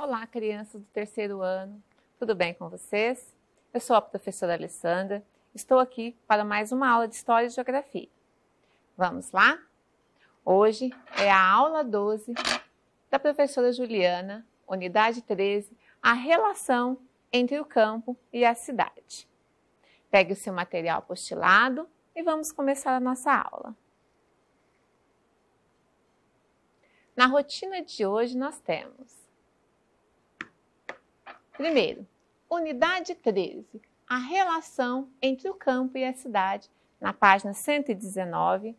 Olá, crianças do terceiro ano, tudo bem com vocês? Eu sou a professora Alessandra, estou aqui para mais uma aula de História e Geografia. Vamos lá? Hoje é a aula 12 da professora Juliana, unidade 13, a relação entre o campo e a cidade. Pegue o seu material apostilado e vamos começar a nossa aula. Na rotina de hoje nós temos, primeiro, unidade 13, a relação entre o campo e a cidade, na página 119,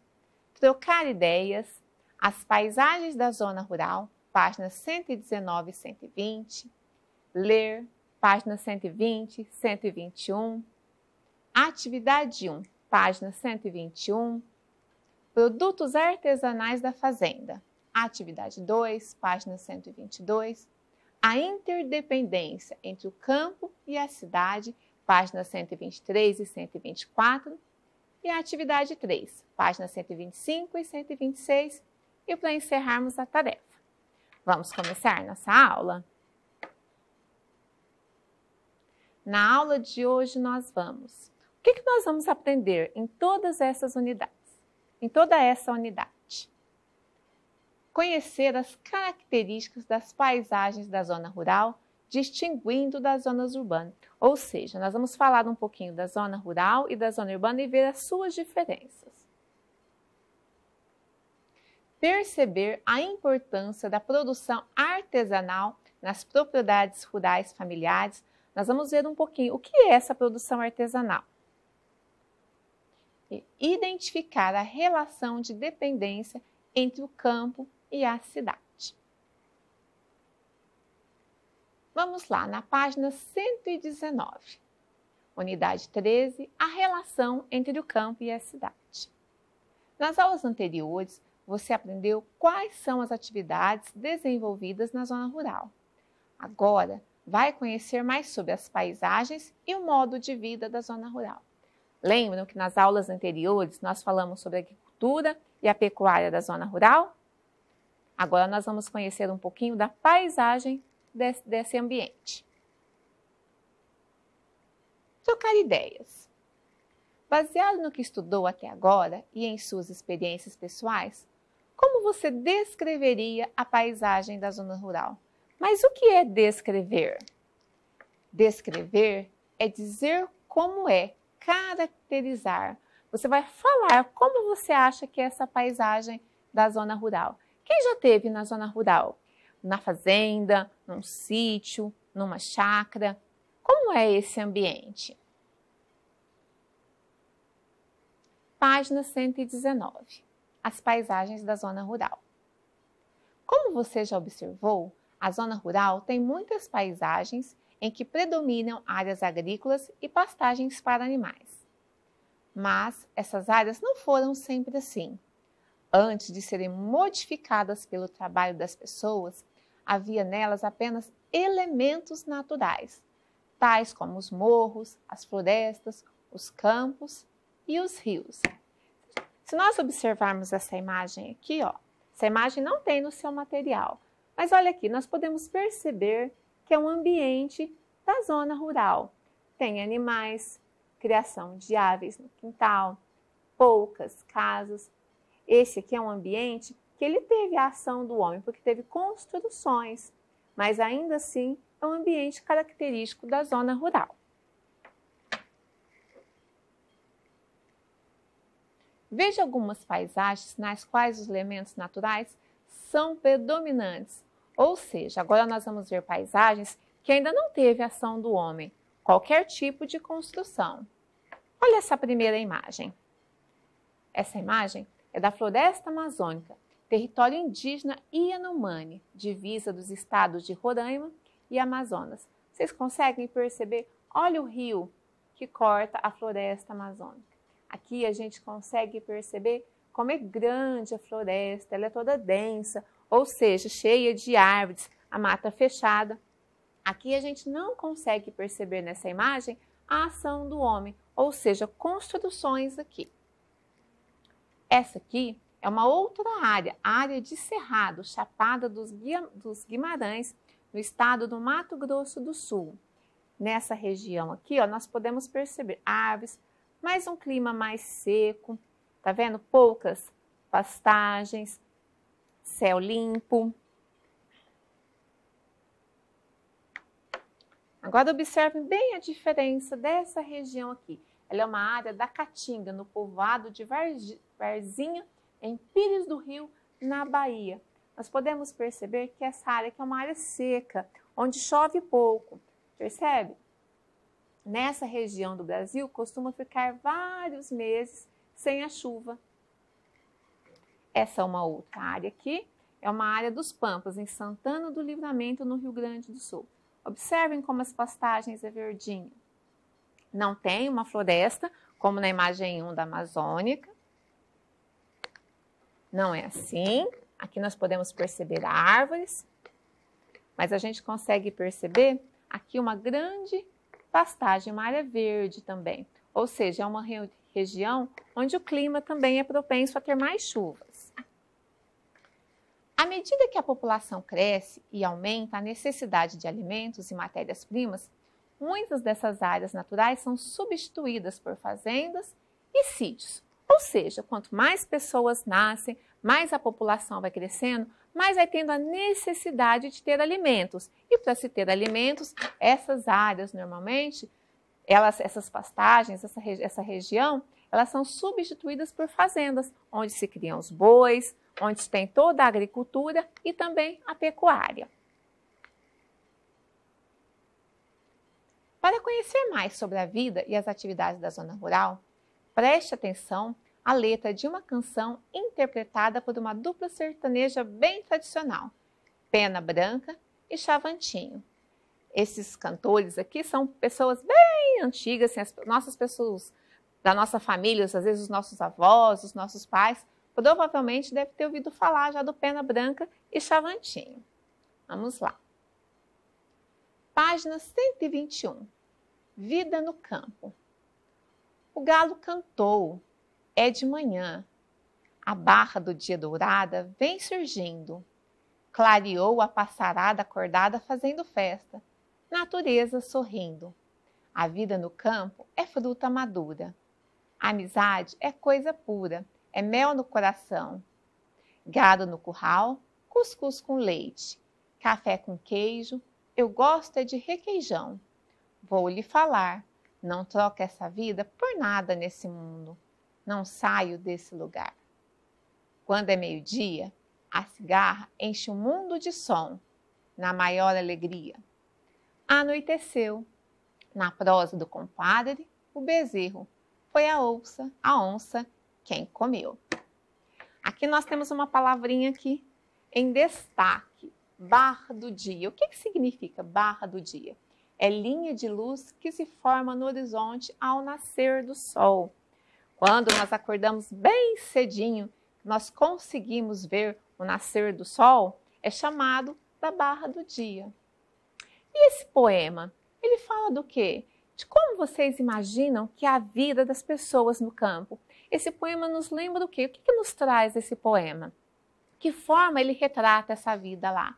trocar ideias, as paisagens da zona rural, páginas 119 e 120, ler, páginas 120, 121, atividade 1, página 121, produtos artesanais da fazenda, atividade 2, página 122, a interdependência entre o campo e a cidade, páginas 123 e 124, e a atividade 3, páginas 125 e 126, e para encerrarmos a tarefa. Vamos começar nossa aula? Na aula de hoje nós vamos... O que nós vamos aprender em todas essas unidades? Em toda essa unidade? Conhecer as características das paisagens da zona rural, distinguindo das zonas urbanas. Ou seja, nós vamos falar um pouquinho da zona rural e da zona urbana e ver as suas diferenças. Perceber a importância da produção artesanal nas propriedades rurais familiares. Nós vamos ver um pouquinho o que é essa produção artesanal. E identificar a relação de dependência entre o campo e a cidade. Vamos lá, na página 119, unidade 13, a relação entre o campo e a cidade. Nas aulas anteriores, você aprendeu quais são as atividades desenvolvidas na zona rural. Agora, vai conhecer mais sobre as paisagens e o modo de vida da zona rural. Lembram que nas aulas anteriores nós falamos sobre a agricultura e a pecuária da zona rural? Agora nós vamos conhecer um pouquinho da paisagem desse ambiente. Trocar ideias. Baseado no que estudou até agora e em suas experiências pessoais, como você descreveria a paisagem da zona rural? Mas o que é descrever? Descrever é dizer como é, caracterizar. Você vai falar como você acha que é essa paisagem da zona rural. Quem já esteve na zona rural? Na fazenda, num sítio, numa chácara? Como é esse ambiente? Página 119. As paisagens da zona rural. Como você já observou, a zona rural tem muitas paisagens em que predominam áreas agrícolas e pastagens para animais. Mas essas áreas não foram sempre assim. Antes de serem modificadas pelo trabalho das pessoas, havia nelas apenas elementos naturais, tais como os morros, as florestas, os campos e os rios. Se nós observarmos essa imagem aqui, essa imagem não tem no seu material, mas olha aqui, nós podemos perceber que é um ambiente da zona rural. Tem animais, criação de aves no quintal, poucas casas. Esse aqui é um ambiente que ele teve a ação do homem, porque teve construções, mas ainda assim é um ambiente característico da zona rural. Veja algumas paisagens nas quais os elementos naturais são predominantes, ou seja, agora nós vamos ver paisagens que ainda não teve ação do homem, qualquer tipo de construção. Olha essa primeira imagem. Essa imagem é da Floresta Amazônica, território indígena Yanomami, divisa dos estados de Roraima e Amazonas. Vocês conseguem perceber? Olha o rio que corta a Floresta Amazônica. Aqui a gente consegue perceber como é grande a floresta, ela é toda densa, ou seja, cheia de árvores, a mata fechada. Aqui a gente não consegue perceber nessa imagem a ação do homem, ou seja, construções aqui. Essa aqui é uma outra área, a área de Cerrado, Chapada dos Guimarães, no estado do Mato Grosso do Sul. Nessa região aqui, ó, nós podemos perceber árvores, mas um clima mais seco, tá vendo? Poucas pastagens, céu limpo. Agora observem bem a diferença dessa região aqui. Ela é uma área da Caatinga, no povoado de Varzinha, em Pires do Rio, na Bahia. Nós podemos perceber que essa área aqui é uma área seca, onde chove pouco. Percebe? Nessa região do Brasil, costuma ficar vários meses sem a chuva. Essa é uma outra área aqui, é uma área dos Pampas, em Santana do Livramento, no Rio Grande do Sul. Observem como as pastagens é verdinha. Não tem uma floresta, como na imagem 1 da Amazônica. Não é assim. Aqui nós podemos perceber árvores, mas a gente consegue perceber aqui uma grande pastagem, uma área verde também. Ou seja, é uma região onde o clima também é propenso a ter mais chuvas. À medida que a população cresce e aumenta a necessidade de alimentos e matérias-primas, muitas dessas áreas naturais são substituídas por fazendas e sítios. Ou seja, quanto mais pessoas nascem, mais a população vai crescendo, mais vai tendo a necessidade de ter alimentos. E para se ter alimentos, essas áreas normalmente, essas pastagens, essa região, elas são substituídas por fazendas, onde se criam os bois, onde tem toda a agricultura e também a pecuária. Para conhecer mais sobre a vida e as atividades da zona rural, preste atenção à letra de uma canção interpretada por uma dupla sertaneja bem tradicional, Pena Branca e Chavantinho. Esses cantores aqui são pessoas bem antigas, assim, as nossas pessoas da nossa família, às vezes os nossos avós, os nossos pais, provavelmente devem ter ouvido falar já do Pena Branca e Chavantinho. Vamos lá. Página 121. Vida no campo. O galo cantou, é de manhã. A barra do dia dourada vem surgindo. Clareou a passarada acordada fazendo festa. Natureza sorrindo. A vida no campo é fruta madura. A amizade é coisa pura, é mel no coração. Gado no curral, cuscuz com leite. Café com queijo, eu gosto é de requeijão. Vou lhe falar, não troco essa vida por nada nesse mundo. Não saio desse lugar. Quando é meio-dia, a cigarra enche o mundo de som, na maior alegria. Anoiteceu. Na prosa do compadre, o bezerro. Foi a onça quem comeu. Aqui nós temos uma palavrinha aqui em destaque. Barra do dia. O que significa barra do dia? É linha de luz que se forma no horizonte ao nascer do sol. Quando nós acordamos bem cedinho, nós conseguimos ver o nascer do sol, é chamado da barra do dia. E esse poema, ele fala do quê? De como vocês imaginam que é a vida das pessoas no campo. Esse poema nos lembra do quê? O que nos traz esse poema? Que forma ele retrata essa vida lá?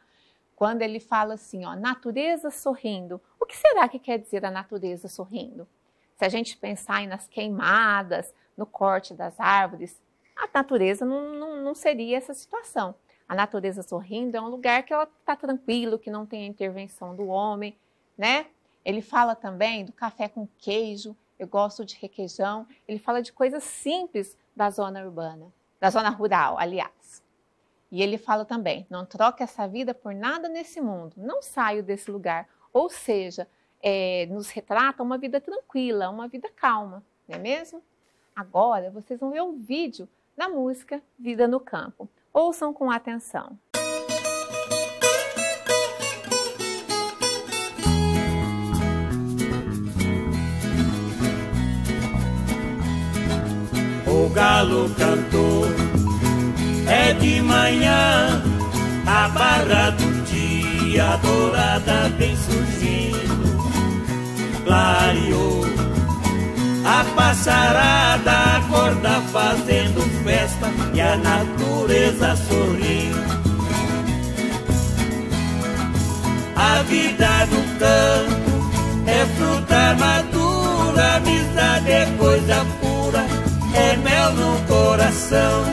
Quando ele fala assim, ó, natureza sorrindo. O que será que quer dizer a natureza sorrindo? Se a gente pensar aí nas queimadas, no corte das árvores, a natureza não seria essa situação. A natureza sorrindo é um lugar que ela está tranquilo, que não tem a intervenção do homem, né? Ele fala também do café com queijo, eu gosto de requeijão. Ele fala de coisas simples da zona urbana, da zona rural, aliás. E ele fala também, não troque essa vida por nada nesse mundo, não saio desse lugar. Ou seja, nos retrata uma vida tranquila, uma vida calma, não é mesmo? Agora vocês vão ver um vídeo da música Vida no Campo. Ouçam com atenção. O galo cantou, é de manhã, a barra do dia dourada vem surgindo, clareou, a passarada acorda fazendo festa e a natureza sorrindo. A A vida do campo é fruta madura, amizade é coisa pura, é mel no coração.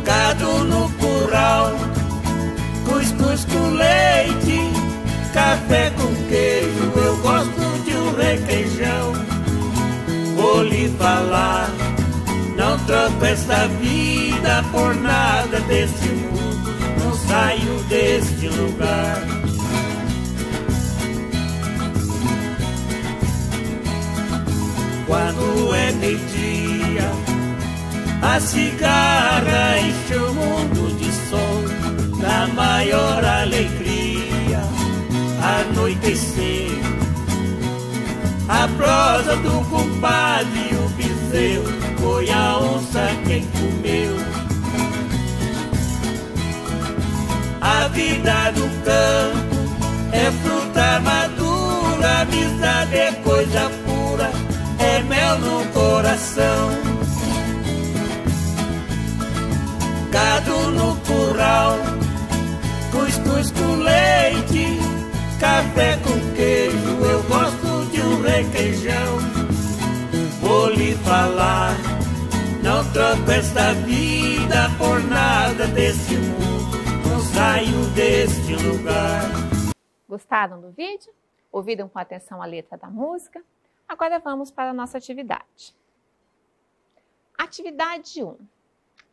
Gado no curral, cuscuz com leite, café com queijo, eu gosto de um requeijão. Vou lhe falar, não troco essa vida por nada desse mundo, não saio deste lugar. Quando é meio-dia, a cigarra enche o mundo de sol, da maior alegria, anoitecer. A prosa do compadre e o bezerro, foi a onça quem comeu. A vida do campo é fruta madura, amizade é coisa pura, é mel no coração. Gado no curral, cuscuz com leite, café com queijo, eu gosto de um requeijão. Vou lhe falar, não troco esta vida por nada desse mundo, não saio deste lugar. Gostaram do vídeo? Ouviram com atenção a letra da música? Agora vamos para a nossa atividade. Atividade 1.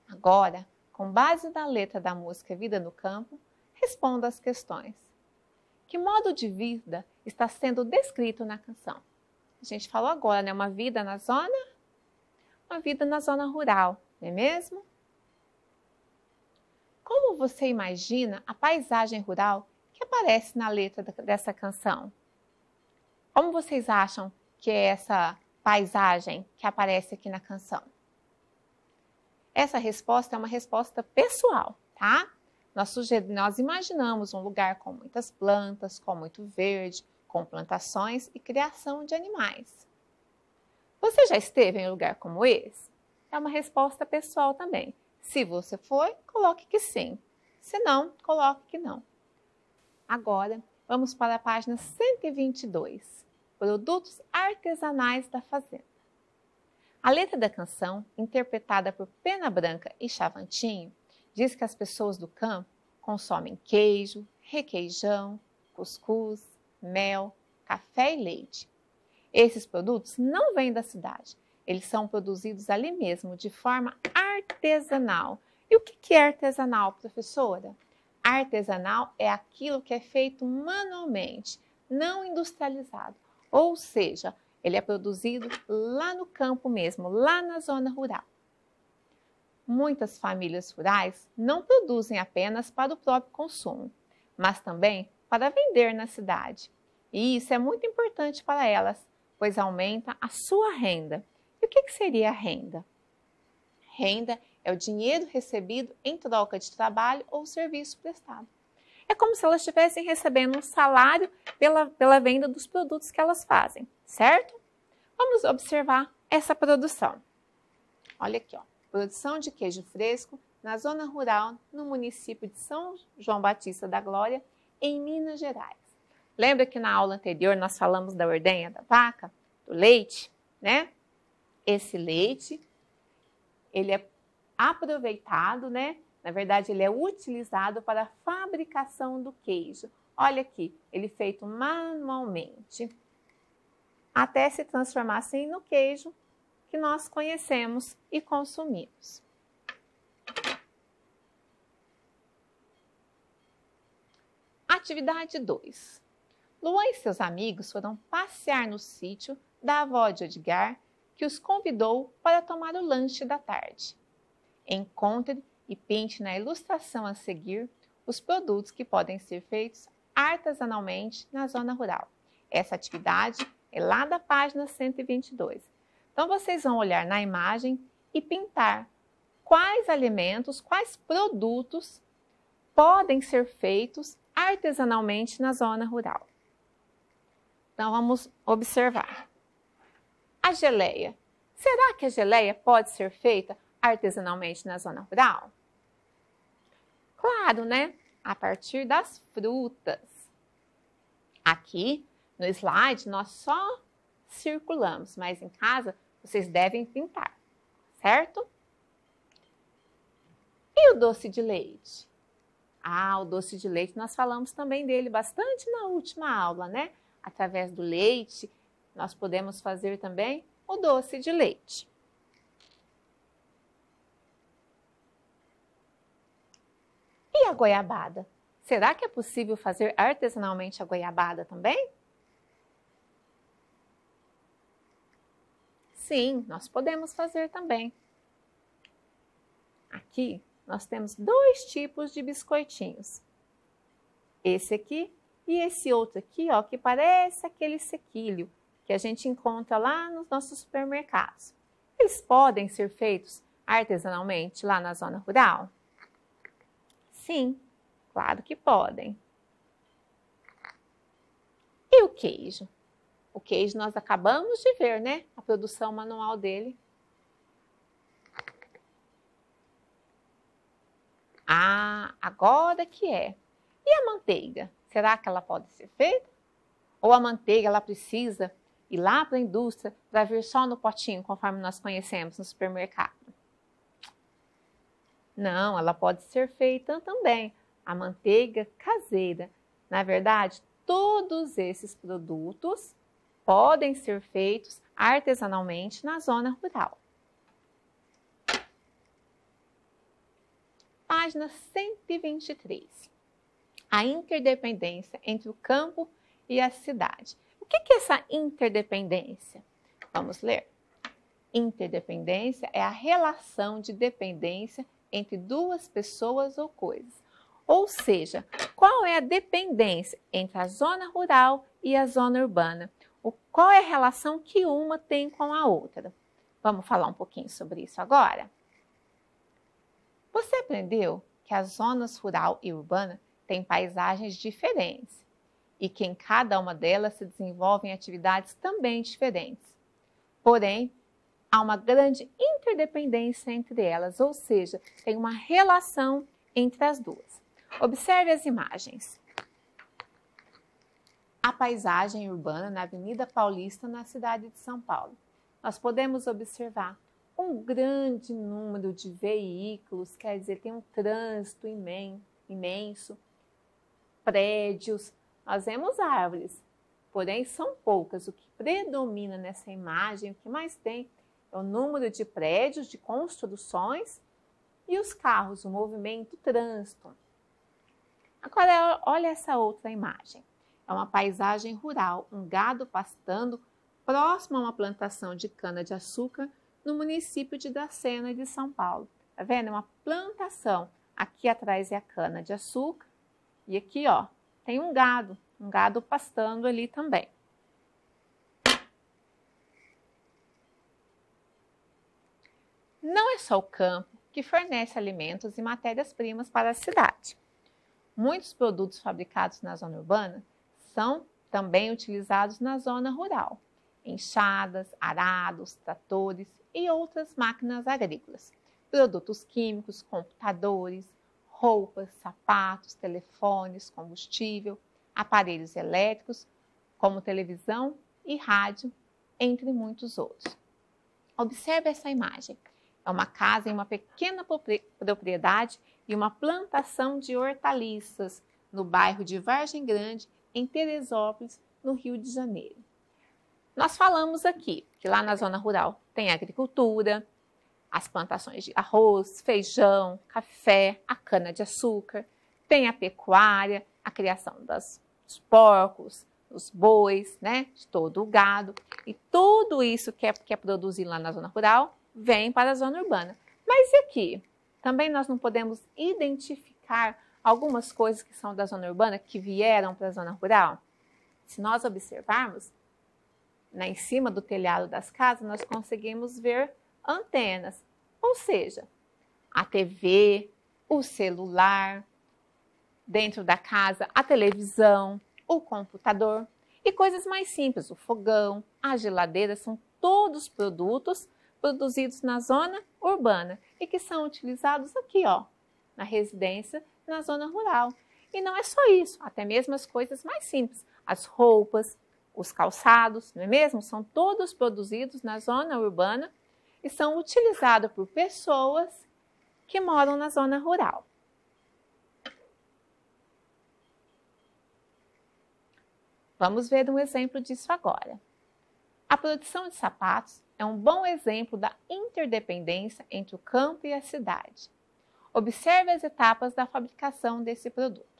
Agora, com base na letra da música Vida no Campo, responda as questões. Que modo de vida está sendo descrito na canção? A gente falou agora, né? Uma vida na zona rural, não é mesmo? Como você imagina a paisagem rural que aparece na letra dessa canção? Como vocês acham que é essa paisagem que aparece aqui na canção? Essa resposta é uma resposta pessoal, tá? Nós imaginamos um lugar com muitas plantas, com muito verde, com plantações e criação de animais. Você já esteve em um lugar como esse? É uma resposta pessoal também. Se você foi, coloque que sim. Se não, coloque que não. Agora, vamos para a página 122. Produtos artesanais da fazenda. A letra da canção, interpretada por Pena Branca e Chavantinho, diz que as pessoas do campo consomem queijo, requeijão, cuscuz, mel, café e leite. Esses produtos não vêm da cidade, eles são produzidos ali mesmo, de forma artesanal. E o que é artesanal, professora? Artesanal é aquilo que é feito manualmente, não industrializado. Ou seja, ele é produzido lá no campo mesmo, lá na zona rural. Muitas famílias rurais não produzem apenas para o próprio consumo, mas também para vender na cidade. E isso é muito importante para elas, pois aumenta a sua renda. E o que seria a renda? Renda é o dinheiro recebido em troca de trabalho ou serviço prestado. É como se elas estivessem recebendo um salário pela venda dos produtos que elas fazem, certo? Vamos observar essa produção. Olha aqui, ó. Produção de queijo fresco na zona rural, no município de São João Batista da Glória, em Minas Gerais. Lembra que na aula anterior nós falamos da ordenha da vaca, do leite, né? Esse leite, ele é aproveitado, né? Na verdade, ele é utilizado para a fabricação do queijo. Olha aqui, ele é feito manualmente, até se transformar assim no queijo que nós conhecemos e consumimos. Atividade 2. Luan e seus amigos foram passear no sítio da avó de Edgar, que os convidou para tomar o lanche da tarde. Encontre e pinte na ilustração a seguir os produtos que podem ser feitos artesanalmente na zona rural. Essa atividade é lá da página 122. Então, vocês vão olhar na imagem e pintar quais alimentos, quais produtos podem ser feitos artesanalmente na zona rural. Então, vamos observar. A geleia. Será que a geleia pode ser feita artesanalmente na zona rural? Claro, né? a partir das frutas. Aqui no slide nós só circulamos, mas em casa vocês devem pintar, certo? E o doce de leite? Ah, o doce de leite, nós falamos também dele bastante na última aula, né? Através do leite, nós podemos fazer também o doce de leite. E a goiabada? Será que é possível fazer artesanalmente a goiabada também? Sim, nós podemos fazer também. Aqui nós temos dois tipos de biscoitinhos. Esse aqui e esse outro aqui, ó, que parece aquele sequilho que a gente encontra lá nos nossos supermercados. Eles podem ser feitos artesanalmente lá na zona rural? Sim, claro que podem. E o queijo? O queijo nós acabamos de ver, né? A produção manual dele. Ah, agora que é. E a manteiga? Será que ela pode ser feita? Ou a manteiga ela precisa ir lá para a indústria para vir só no potinho, conforme nós conhecemos no supermercado? Não, ela pode ser feita também. A manteiga caseira. Na verdade, todos esses produtos podem ser feitos artesanalmente na zona rural. Página 123. A interdependência entre o campo e a cidade. O que é essa interdependência? Vamos ler. Interdependência é a relação de dependência entre duas pessoas ou coisas. Ou seja, qual é a dependência entre a zona rural e a zona urbana? Qual é a relação que uma tem com a outra? Vamos falar um pouquinho sobre isso agora? Você aprendeu que as zonas rural e urbana têm paisagens diferentes e que em cada uma delas se desenvolvem atividades também diferentes. Porém, há uma grande interdependência entre elas, ou seja, tem uma relação entre as duas. Observe as imagens. A paisagem urbana na Avenida Paulista, na cidade de São Paulo. Nós podemos observar um grande número de veículos, quer dizer, tem um trânsito imenso, prédios, nós vemos árvores, porém são poucas. O que predomina nessa imagem, o que mais tem, é o número de prédios, de construções e os carros, o movimento, o trânsito. Agora, olha essa outra imagem. É uma paisagem rural, um gado pastando próximo a uma plantação de cana-de-açúcar no município de Dracena, de São Paulo. Tá vendo? É uma plantação. Aqui atrás é a cana-de-açúcar e aqui, ó, tem um gado pastando ali também. Não é só o campo que fornece alimentos e matérias-primas para a cidade. Muitos produtos fabricados na zona urbana são também utilizados na zona rural. Enxadas, arados, tratores e outras máquinas agrícolas. Produtos químicos, computadores, roupas, sapatos, telefones, combustível, aparelhos elétricos, como televisão e rádio, entre muitos outros. Observe essa imagem. É uma casa em uma pequena propriedade e uma plantação de hortaliças no bairro de Vargem Grande, em Teresópolis, no Rio de Janeiro. Nós falamos aqui que lá na zona rural tem agricultura, as plantações de arroz, feijão, café, a cana-de-açúcar, tem a pecuária, a criação dos porcos, dos bois, né, de todo o gado. E tudo isso que é produzido lá na zona rural vem para a zona urbana. Mas e aqui? Também nós não podemos identificar algumas coisas que são da zona urbana que vieram para a zona rural? Se nós observarmos, em cima do telhado das casas, nós conseguimos ver antenas, ou seja, a TV, o celular, dentro da casa, a televisão, o computador e coisas mais simples, o fogão, a geladeira, são todos produtos produzidos na zona urbana e que são utilizados aqui, ó, na residência, na zona rural. E não é só isso, até mesmo as coisas mais simples, as roupas, os calçados, não é mesmo? São todos produzidos na zona urbana e são utilizados por pessoas que moram na zona rural. Vamos ver um exemplo disso agora. A produção de sapatos é um bom exemplo da interdependência entre o campo e a cidade. Observe as etapas da fabricação desse produto.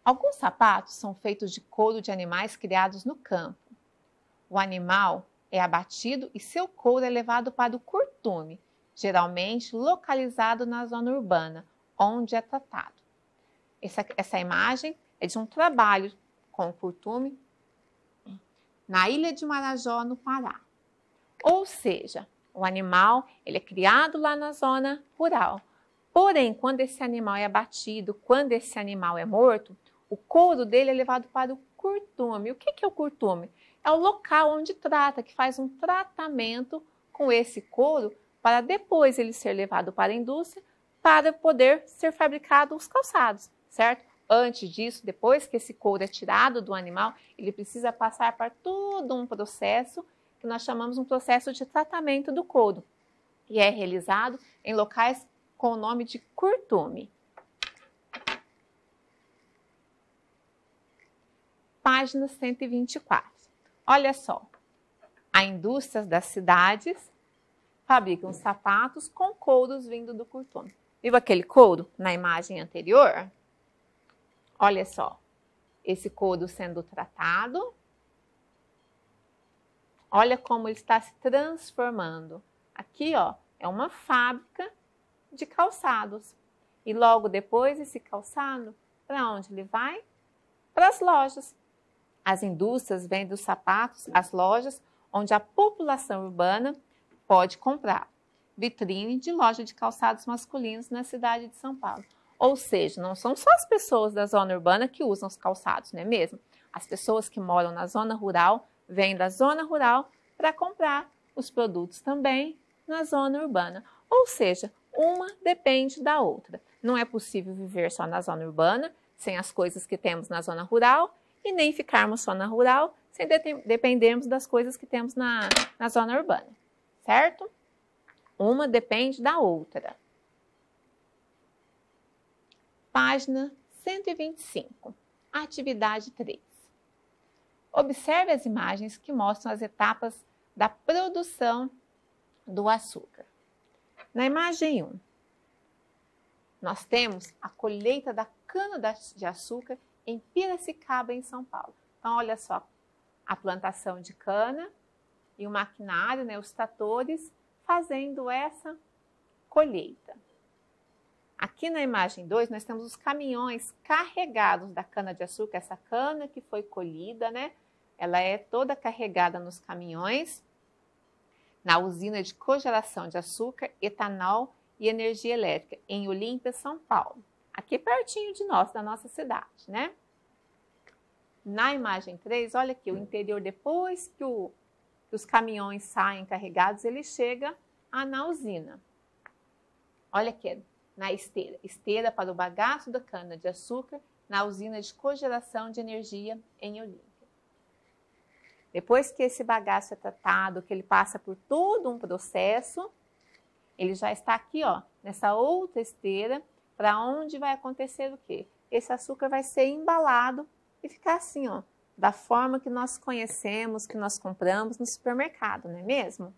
Alguns sapatos são feitos de couro de animais criados no campo. O animal é abatido e seu couro é levado para o curtume, geralmente localizado na zona urbana, onde é tratado. Essa imagem é de um trabalho com curtume na ilha de Marajó, no Pará. Ou seja, o animal ele é criado lá na zona rural. Porém, quando esse animal é abatido, quando esse animal é morto, o couro dele é levado para o curtume. O que é o curtume? É o local onde trata, que faz um tratamento com esse couro para depois ele ser levado para a indústria para poder ser fabricado os calçados, certo? Antes disso, depois que esse couro é tirado do animal, ele precisa passar por todo um processo que nós chamamos um processo de tratamento do couro. E é realizado em locais com o nome de curtume. Página 124. Olha só, a indústria das cidades fabricam sapatos com couros vindo do curtume. Viu aquele couro na imagem anterior? Olha só, esse couro sendo tratado. Olha como ele está se transformando. Aqui, ó, é uma fábrica de calçados. E logo depois, esse calçado, para onde ele vai? Para as lojas. As indústrias vendem os sapatos às lojas onde a população urbana pode comprar. Vitrine de loja de calçados masculinos na cidade de São Paulo. Ou seja, não são só as pessoas da zona urbana que usam os calçados, não é mesmo? As pessoas que moram na zona rural vêm da zona rural para comprar os produtos também na zona urbana. Ou seja, uma depende da outra. Não é possível viver só na zona urbana, sem as coisas que temos na zona rural, e nem ficarmos só na rural, sem dependermos das coisas que temos na zona urbana, certo? Uma depende da outra. Página 125, atividade 3. Observe as imagens que mostram as etapas da produção do açúcar. Na imagem 1, nós temos a colheita da cana-de-açúcar em Piracicaba, em São Paulo. Então, olha só, a plantação de cana e o maquinário, né, os tratores, fazendo essa colheita. Aqui na imagem 2, nós temos os caminhões carregados da cana-de-açúcar, essa cana que foi colhida, né? Ela é toda carregada nos caminhões, na usina de cogeração de açúcar, etanol e energia elétrica, em Olímpia, São Paulo. Aqui pertinho de nós, da nossa cidade, né? Na imagem 3, olha aqui, o interior, depois que os caminhões saem carregados, ele chega na usina. Olha aqui, na esteira para o bagaço da cana-de-açúcar, na usina de cogeração de energia em Olímpia. Depois que esse bagaço é tratado, que ele passa por todo um processo, ele já está aqui, ó, nessa outra esteira, para onde vai acontecer o quê? Esse açúcar vai ser embalado e ficar assim, ó, da forma que nós conhecemos, que nós compramos no supermercado, não é mesmo?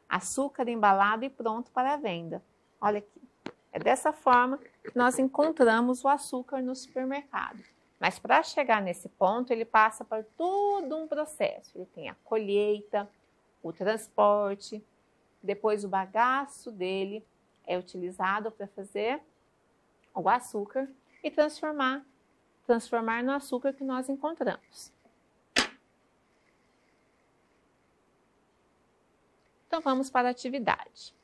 Açúcar embalado e pronto para a venda. Olha aqui, é dessa forma que nós encontramos o açúcar no supermercado. Mas para chegar nesse ponto, ele passa por todo um processo. Ele tem a colheita, o transporte, depois o bagaço dele é utilizado para fazer o açúcar e transformar no açúcar que nós encontramos. Então vamos para a atividade.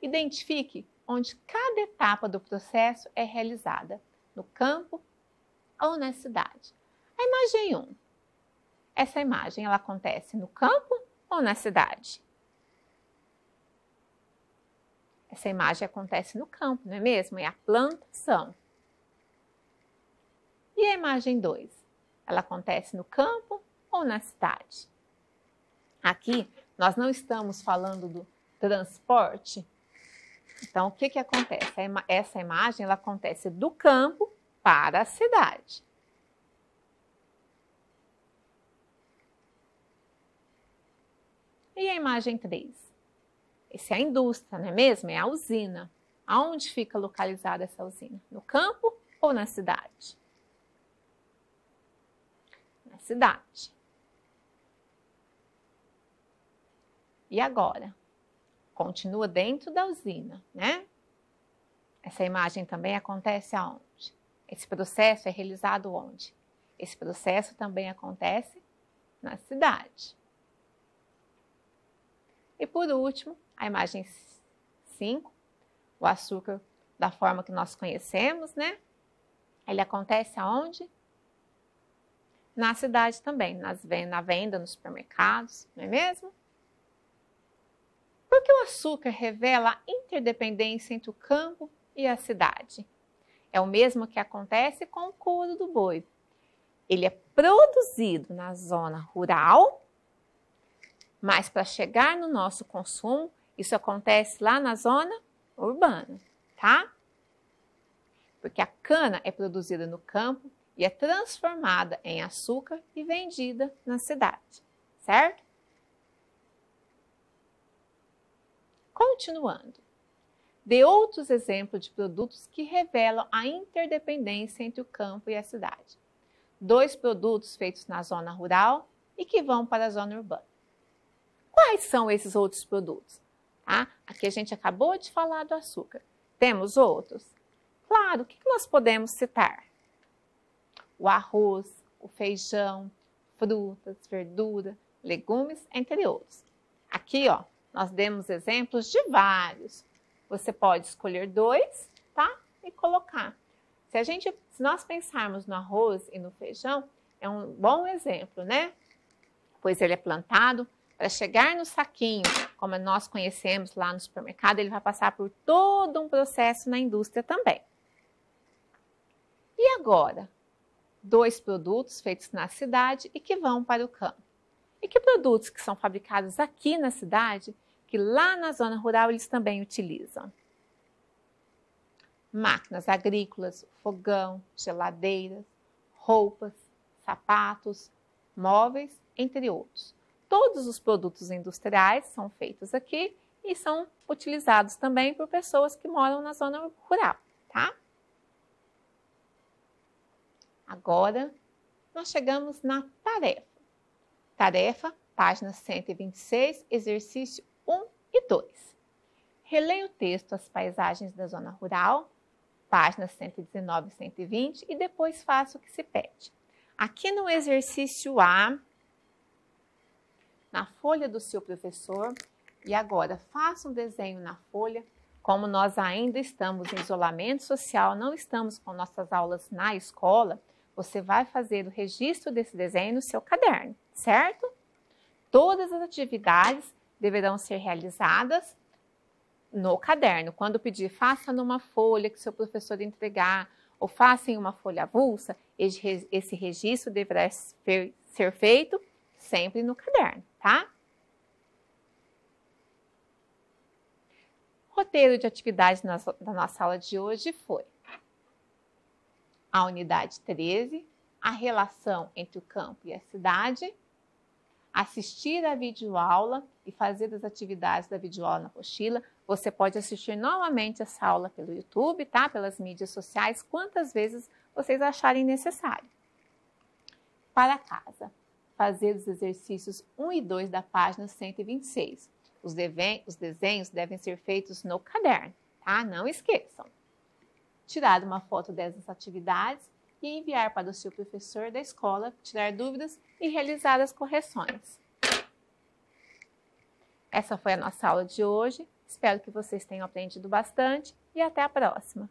Identifique onde cada etapa do processo é realizada, no campo ou na cidade. A imagem 1. Essa imagem ela acontece no campo ou na cidade? Essa imagem acontece no campo, não é mesmo? É a plantação. imagem 2? Ela acontece no campo ou na cidade? Aqui, nós não estamos falando do transporte. Então, o que acontece? Essa imagem ela acontece do campo para a cidade. E a imagem 3? Essa é a indústria, não é mesmo? É a usina. Aonde fica localizada essa usina? No campo ou na cidade? Na cidade. E agora? Continua dentro da usina, né? Essa imagem também acontece aonde? Esse processo é realizado onde? Esse processo também acontece na cidade. E por último, a imagem 5, o açúcar da forma que nós conhecemos, né? Ele acontece aonde? Na cidade também, na venda, nos supermercados, não é mesmo? Por que o açúcar revela a interdependência entre o campo e a cidade? É o mesmo que acontece com o couro do boi. Ele é produzido na zona rural, mas para chegar no nosso consumo, isso acontece lá na zona urbana, tá? Porque a cana é produzida no campo e é transformada em açúcar e vendida na cidade, certo? Continuando, dê outros exemplos de produtos que revelam a interdependência entre o campo e a cidade. 2 produtos feitos na zona rural e que vão para a zona urbana. Quais são esses outros produtos? Tá? Aqui a gente acabou de falar do açúcar. Temos outros? Claro, o que nós podemos citar? O arroz, o feijão, frutas, verdura, legumes, entre outros. Aqui, ó, nós demos exemplos de vários. Você pode escolher 2, tá? E colocar. Se nós pensarmos no arroz e no feijão, é um bom exemplo, né? Pois ele é plantado para chegar no saquinho, como nós conhecemos lá no supermercado, ele vai passar por todo um processo na indústria também. E agora? 2 produtos feitos na cidade e que vão para o campo. E que produtos que são fabricados aqui na cidade, que lá na zona rural eles também utilizam? Máquinas agrícolas, fogão, geladeiras, roupas, sapatos, móveis, entre outros. Todos os produtos industriais são feitos aqui e são utilizados também por pessoas que moram na zona rural, tá? Agora, nós chegamos na tarefa. Tarefa, página 126, exercício 1 e 2. Releia o texto As Paisagens da Zona Rural, páginas 119 e 120, e depois faça o que se pede. Aqui no exercício A, na folha do seu professor, e agora faça um desenho na folha. Como nós ainda estamos em isolamento social, não estamos com nossas aulas na escola, você vai fazer o registro desse desenho no seu caderno, certo? Todas as atividades deverão ser realizadas no caderno. Quando pedir, faça numa folha que seu professor entregar, ou faça em uma folha avulsa, esse registro deverá ser feito sempre no caderno, tá? O roteiro de atividades da nossa aula de hoje foi a unidade 13, a relação entre o campo e a cidade, assistir a videoaula e fazer as atividades da videoaula na apostila. Você pode assistir novamente essa aula pelo YouTube, tá? Pelas mídias sociais, quantas vezes vocês acharem necessário. Para casa, fazer os exercícios 1 e 2 da página 126. Os desenhos devem ser feitos no caderno, tá? Não esqueçam. Tirar uma foto dessas atividades e enviar para o seu professor da escola, tirar dúvidas e realizar as correções. Essa foi a nossa aula de hoje. Espero que vocês tenham aprendido bastante e até a próxima!